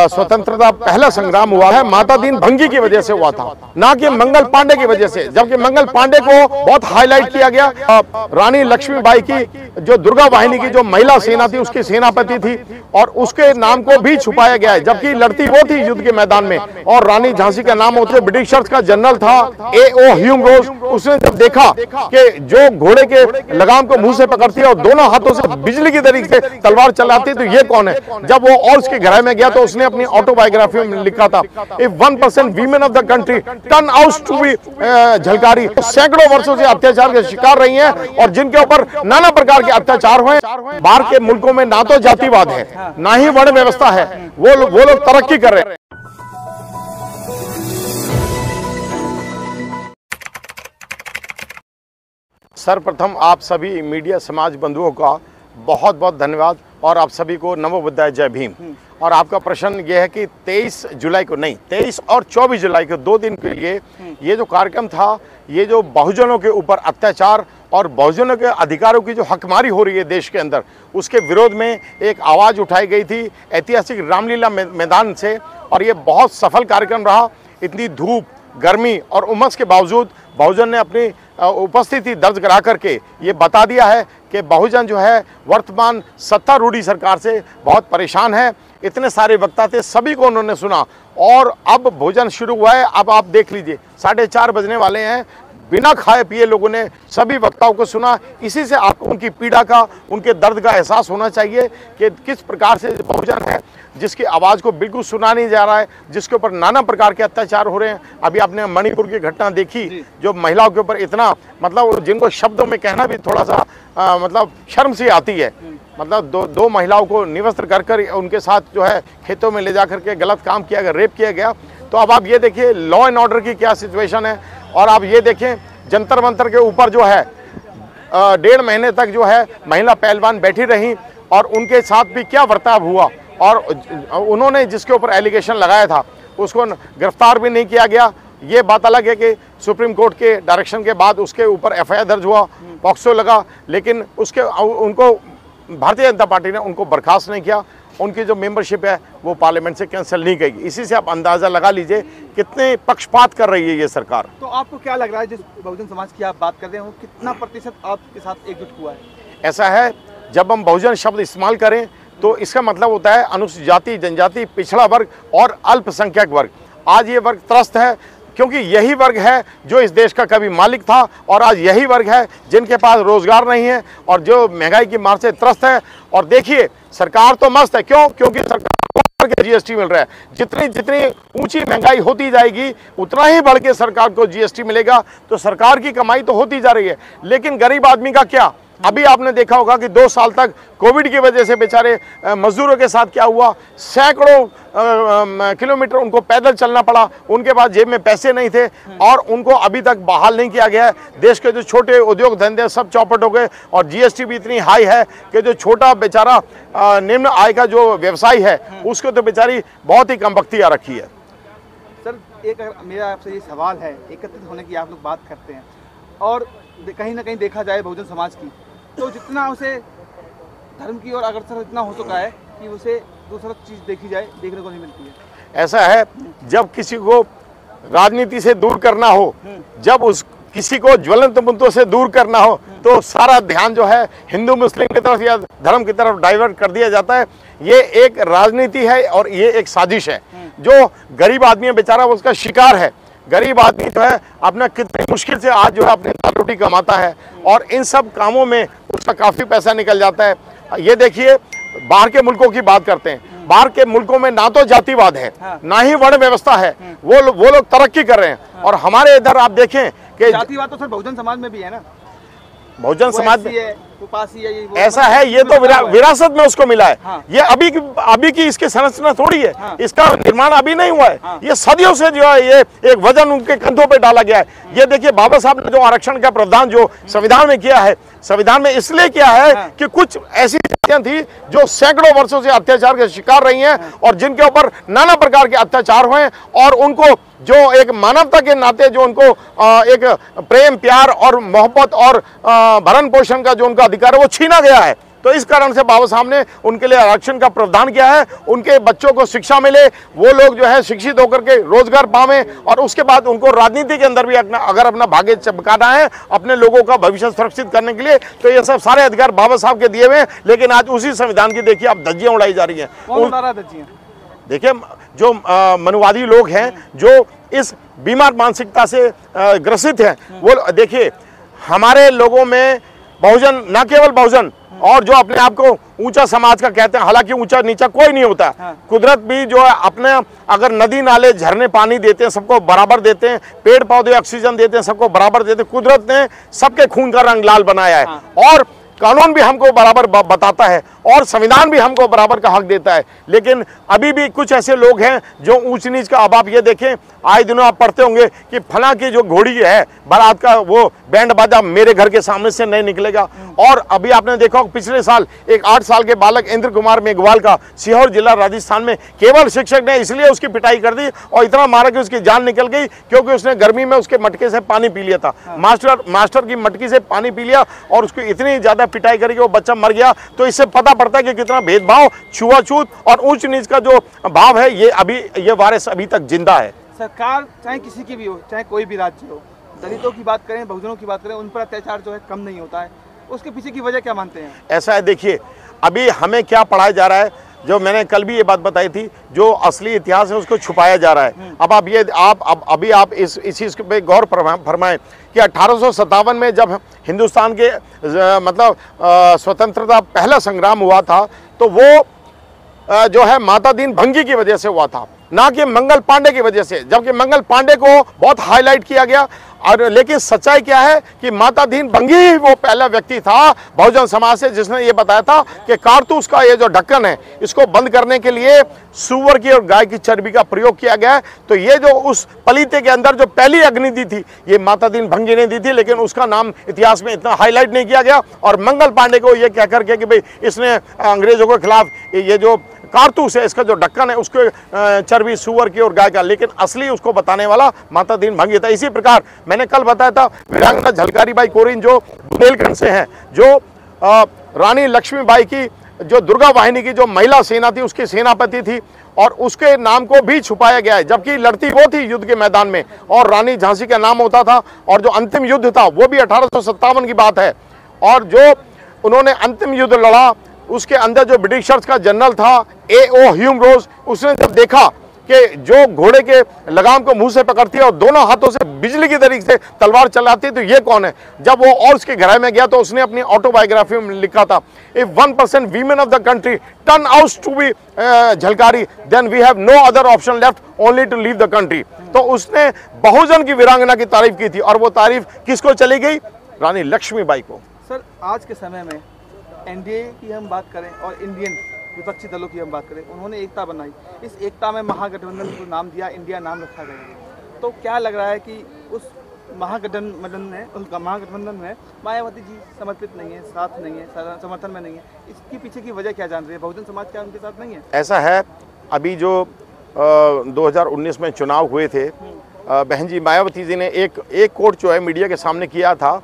स्वतंत्रता पहला संग्राम हुआ है माता दीन भंगी की वजह से हुआ था, ना कि मंगल पांडे की वजह से। जबकि मंगल पांडे को बहुत हाईलाइट किया गया। रानी लक्ष्मीबाई की जो दुर्गा वाहिनी की जो महिला सेना थी उसकी सेनापति थी और उसके नाम को भी छुपाया गया है, जबकि लड़ती वो थी युद्ध के मैदान में। और रानी झांसी का नाम होते ब्रिटिशर्स का जनरल था A.O. ह्यूम रोज। उसने जब देखा कि जो घोड़े के लगाम को मुंह से पकड़ती है और दोनों हाथों से बिजली की तरीके से तलवार चलाती है तो ये कौन है। जब वो और उसके घर में गया तो उसने अपनी ऑटोबायोग्राफी में लिखा था, if 1% women of the country turn out to be Jhalkari. सैकड़ों वर्षों से अत्याचार के शिकार रही हैं और जिनके ऊपर नाना प्रकार के अत्याचार हुए। बाहर के मुल्कों में ना तो जातिवाद है ना ही वर्ण व्यवस्था है, वो लोग तरक्की कर रहे हैं। सर्वप्रथम आप सभी मीडिया समाज बंधुओं का बहुत बहुत धन्यवाद और आप सभी को नमो बुद्धाय, जय भीम। और आपका प्रश्न ये है कि 23 जुलाई को नहीं, 23 और 24 जुलाई को 2 दिन के लिए ये जो कार्यक्रम था, ये जो बहुजनों के ऊपर अत्याचार और बहुजनों के अधिकारों की जो हकमारी हो रही है देश के अंदर, उसके विरोध में एक आवाज़ उठाई गई थी ऐतिहासिक रामलीला मैदान से। और ये बहुत सफल कार्यक्रम रहा। इतनी धूप, गर्मी और उमस के बावजूद बहुजन ने अपनी उपस्थिति दर्ज करा करके ये बता दिया है कि बहुजन जो है वर्तमान सत्तारूढ़ी सरकार से बहुत परेशान है। इतने सारे वक्ता थे, सभी को उन्होंने सुना और अब भोजन शुरू हुआ है। अब आप देख लीजिए 4:30 बजने वाले हैं। बिना खाए पिए लोगों ने सभी वक्ताओं को सुना। इसी से आपको उनकी पीड़ा का, उनके दर्द का एहसास होना चाहिए कि किस प्रकार से बहुजन है जिसकी आवाज़ को बिल्कुल सुना नहीं जा रहा है, जिसके ऊपर नाना प्रकार के अत्याचार हो रहे हैं। अभी आपने मणिपुर की घटना देखी, जो महिलाओं के ऊपर इतना, मतलब जिनको शब्दों में कहना भी थोड़ा सा मतलब शर्म सी आती है। मतलब दो महिलाओं को निवस्त्र कर उनके साथ जो है खेतों में ले जा करके गलत काम किया गया, रेप किया गया। तो अब आप ये देखिए लॉ एंड ऑर्डर की क्या सिचुएशन है। और आप ये देखें जंतर मंतर के ऊपर जो है 1.5 महीने तक जो है महिला पहलवान बैठी रहीं और उनके साथ भी क्या बर्ताव हुआ। और उन्होंने जिसके ऊपर एलिगेशन लगाया था उसको गिरफ्तार भी नहीं किया गया। ये बात अलग है कि सुप्रीम कोर्ट के डायरेक्शन के बाद उसके ऊपर FIR दर्ज हुआ, पॉक्सो लगा, लेकिन उनको भारतीय जनता पार्टी ने उनको बर्खास्त नहीं किया। उनकी जो मेंबरशिप है वो पार्लियामेंट से कैंसिल नहीं करेगी। इसी से आप अंदाज़ा लगा लीजिए कितने पक्षपात कर रही है ये सरकार। तो आपको क्या लग रहा है, जिस बहुजन समाज की आप बात कर रहे हो, कितना प्रतिशत आपके साथ एकजुट हुआ है? ऐसा है, जब हम बहुजन शब्द इस्तेमाल करें तो इसका मतलब होता है अनुसूचित जाति, जनजाति, पिछड़ा वर्ग और अल्पसंख्यक वर्ग। आज ये वर्ग त्रस्त है क्योंकि यही वर्ग है जो इस देश का कभी मालिक था और आज यही वर्ग है जिनके पास रोजगार नहीं है और जो महंगाई की मार से त्रस्त है। और देखिए सरकार तो मस्त है, क्यों? क्योंकि सरकार को GST मिल रहा है। जितनी ऊंची महंगाई होती जाएगी उतना ही बढ़ के सरकार को GST मिलेगा, तो सरकार की कमाई तो होती जा रही है। लेकिन गरीब आदमी का क्या? अभी आपने देखा होगा कि 2 साल तक कोविड की वजह से बेचारे मजदूरों के साथ क्या हुआ, सैकड़ों किलोमीटर उनको पैदल चलना पड़ा, उनके पास जेब में पैसे नहीं थे और उनको अभी तक बहाल नहीं किया गया है। देश के जो छोटे उद्योग धंधे सब चौपट हो गए और GST भी इतनी हाई है कि जो छोटा बेचारा निम्न आय का जो व्यवसाय है उसको तो बेचारी बहुत ही कमबख्ती आ रखी है। सर, एक मेरा आपसे ये सवाल है, एकत्रित होने की आप लोग बात करते हैं और कहीं ना कहीं देखा जाए बहुजन समाज की, तो जितना उसे धर्म की ओर अग्रसर इतना हो चुका है कि उसे दूसरा चीज़ देखने को नहीं मिलती है। ऐसा है, जब किसी को राजनीति से दूर करना हो, जब किसी को ज्वलंत मुद्दों से दूर करना हो तो सारा ध्यान जो है हिंदू मुस्लिम की तरफ या धर्म की तरफ डाइवर्ट कर दिया जाता है। ये एक राजनीति है और ये एक साजिश है। जो गरीब आदमी है बेचारा उसका शिकार है। गरीब आदमी जो है अपना कितनी मुश्किल से आज जो है अपनी दाल रोटी कमाता है और इन सब कामों में उसका काफ़ी पैसा निकल जाता है। ये देखिए बाहर के मुल्कों की बात करते हैं, बाहर के मुल्कों में ना तो जातिवाद है ना ही वर्ण व्यवस्था है, वो लोग तरक्की कर रहे हैं। और हमारे इधर आप देखें कि जातिवाद तो सर बहुजन समाज में भी है ना, बहुजन समाज में है, ऐसा है। ये तो विरासत में उसको मिला है। ये अभी की इसकी संरचना थोड़ी है, इसका निर्माण अभी नहीं हुआ है। ये सदियों से जो है ये एक वजन उनके कंधों पे डाला गया है। ये देखिए बाबा साहब ने जो आरक्षण का प्रावधान जो संविधान में किया है, संविधान में इसलिए किया है कि कुछ ऐसी जातियां थी जो सैकड़ों वर्षों से अत्याचार के शिकार रही हैं और जिनके ऊपर नाना प्रकार के अत्याचार हुए और उनको जो एक मानवता के नाते जो उनको एक प्रेम, प्यार और मोहब्बत और भरण पोषण का जो उनका अधिकार है वो छीना गया है। तो इस कारण से बाबा साहब ने उनके लिए आरक्षण का प्रावधान किया है। उनके बच्चों को शिक्षा मिले, वो लोग जो है शिक्षित होकर के रोजगार पावें, और उसके बाद उनको राजनीति के अंदर भी अगर अपना भाग्य चमकाना है, अपने लोगों का भविष्य सुरक्षित करने के लिए, तो ये सब सारे अधिकार बाबा साहब के दिए हुए हैं। लेकिन आज उसी संविधान की देखिए अब धज्जियां उड़ाई जा रही हैं। कौन उड़ा रहा है धज्जियां? देखिए जो मनुवादी लोग हैं, जो इस बीमार मानसिकता से ग्रसित हैं, वो देखिए हमारे लोगों में बहुजन, न केवल बहुजन, और जो अपने आप को ऊंचा समाज का कहते हैं, हालांकि ऊंचा नीचा कोई नहीं होता। कुदरत भी जो है अपने, अगर नदी नाले झरने पानी देते हैं सबको बराबर देते हैं, पेड़ पौधे ऑक्सीजन देते हैं सबको बराबर देते हैं। कुदरत ने सबके खून का रंग लाल बनाया है, और कानून भी हमको बराबर बताता है, और संविधान भी हमको बराबर का हक देता है। लेकिन अभी भी कुछ ऐसे लोग हैं जो ऊंच नीच का, अब आप ये देखें, आए दिनों आप पढ़ते होंगे कि फला की जो घोड़ी है बारात का, वो बैंड बाजा मेरे घर के सामने से नहीं निकलेगा। और अभी आपने देखा पिछले साल एक 8 साल के बालक इंद्र कुमार मेघवाल का सीहोर जिला राजस्थान में केवल शिक्षक ने इसलिए उसकी पिटाई कर दी और इतना मारा कि उसकी जान निकल गई, क्योंकि उसने गर्मी में उसके मटके से पानी पी लिया था। मास्टर की मटकी से पानी पी लिया और उसको इतनी ज्यादा पिटाई करी कि वो बच्चा मर गया। तो इससे पता पड़ता है कि कितना भेदभाव, छुआछूत और ऊंच नीच का जो भाव है, ये वायरस अभी तक जिंदा है। सरकार चाहे किसी की भी हो, चाहे कोई भी राज्य हो, दलितों की बात करें, बहुजनों की बात करें, उन पर अत्याचार जो है कम नहीं होता है। उसके पीछे की वजह क्या मानते हैं? ऐसा है, देखिए अभी हमें क्या पढ़ाया जा रहा है, जो मैंने कल भी ये बात बताई थी, जो असली इतिहास है उसको छुपाया जा रहा है। अब आप इस चीज पे गौर फरमाएं कि 1857 में जब हिंदुस्तान के मतलब स्वतंत्रता पहला संग्राम हुआ था, तो वो जो है माता दीन भंगी की वजह से हुआ था, ना कि मंगल पांडे की वजह से, जबकि मंगल पांडे को बहुत हाईलाइट किया गया। और लेकिन सच्चाई क्या है कि माता दीन भंगी ही वो पहला व्यक्ति था बहुजन समाज से जिसने ये बताया था कि कारतूस का ये जो ढक्कन है, इसको बंद करने के लिए सूअर की और गाय की चर्बी का प्रयोग किया गया है। तो ये जो उस पलीते के अंदर जो पहली अग्नि दी थी, ये माता दीन भंगी ने दी थी, लेकिन उसका नाम इतिहास में इतना हाईलाइट नहीं किया गया। और मंगल पांडे को ये कह करके कि भाई इसने अंग्रेजों के खिलाफ ये जो कारतूस है, इसका जो ढक्कन है, उसको चर्बी सूअर की और गाय का, लेकिन असली उसको बताने वाला माता दीन भंगी था। इसी प्रकार मैंने कल बताया था वीरांगना झलकारी बाई कोरिन जो बुंदेलखंड से हैं, जो रानी लक्ष्मीबाई की जो दुर्गा वाहिनी की जो महिला सेना थी उसकी सेनापति थी, और उसके नाम को भी छुपाया गया है, जबकि लड़ती वो थी युद्ध के मैदान में और रानी झांसी का नाम होता था। और जो अंतिम युद्ध था वो भी 1857 की बात है, और जो उन्होंने अंतिम युद्ध लड़ा उसके अंदर जो ब्रिटिशर्स का जनरल था A.O. ह्यूम रोज, उसने जब देखा कि जो घोड़े के लगाम को मुंह से पकड़ती है और दोनों हाथों से बिजली की तरीके से तलवार चलाती है, तो ये कौन है। जब वो और उसके घर में गया तो उसने अपनी ऑटोबायोग्राफी में लिखा था, if 1% women of the country turn out to be Jhalkari, then we have no other option left only to leave the country. तो उसने बहुजन की वीरांगना की तारीफ की थी, और वो तारीफ किसको चली गई? रानी लक्ष्मीबाई को। सर आज के समय में एनडीए की हम बात करें और इंडियन विपक्षी दलों की हम बात करें, उन्होंने एकता बनाई, इस एकता में महागठबंधन को नाम दिया, इंडिया नाम रखा गया। तो क्या लग रहा है कि उस महागठबंधन में मायावती जी समर्पित नहीं है, साथ नहीं है, समर्थन में नहीं है? इसके पीछे की वजह क्या जान रही है? बहुजन समाज क्या उनके साथ नहीं है? ऐसा है, अभी जो 2019 में चुनाव हुए थे, बहन जी मायावती जी ने एक कोट जो है मीडिया के सामने किया था।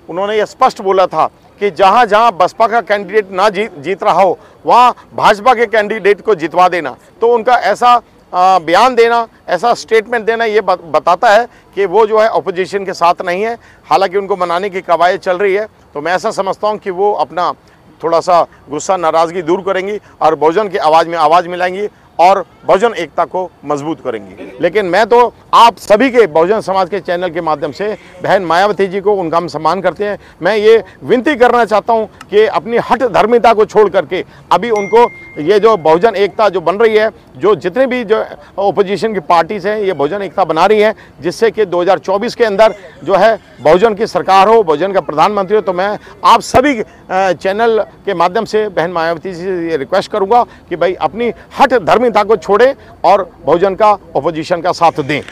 उन्होंने ये स्पष्ट बोला था कि जहां जहां बसपा का कैंडिडेट ना जीत रहा हो, वहां भाजपा के कैंडिडेट को जितवा देना। तो उनका ऐसा बयान देना, ऐसा स्टेटमेंट देना, ये बताता है कि वो जो है अपोजिशन के साथ नहीं है। हालांकि उनको मनाने की कवायद चल रही है, तो मैं ऐसा समझता हूं कि वो अपना थोड़ा सा गुस्सा, नाराज़गी दूर करेंगी और बहुजन की आवाज़ में आवाज़ मिलाएंगी और बहुजन एकता को मजबूत करेंगी। लेकिन मैं तो आप सभी के बहुजन समाज के चैनल के माध्यम से बहन मायावती जी को, उनका हम सम्मान करते हैं, मैं ये विनती करना चाहता हूं कि अपनी हठ धर्मिता को छोड़ करके अभी उनको ये जो बहुजन एकता जो बन रही है, जो जितने भी जो ओपोजिशन की पार्टीज हैं, ये बहुजन एकता बना रही है, जिससे कि 2024 के अंदर जो है बहुजन की सरकार हो, बहुजन का प्रधानमंत्री हो। तो मैं आप सभी चैनल के माध्यम से बहन मायावती जी से ये रिक्वेस्ट करूँगा कि भाई अपनी हठ धर्मिता को छोड़ें और बहुजन का, अपोजिशन का साथ दें।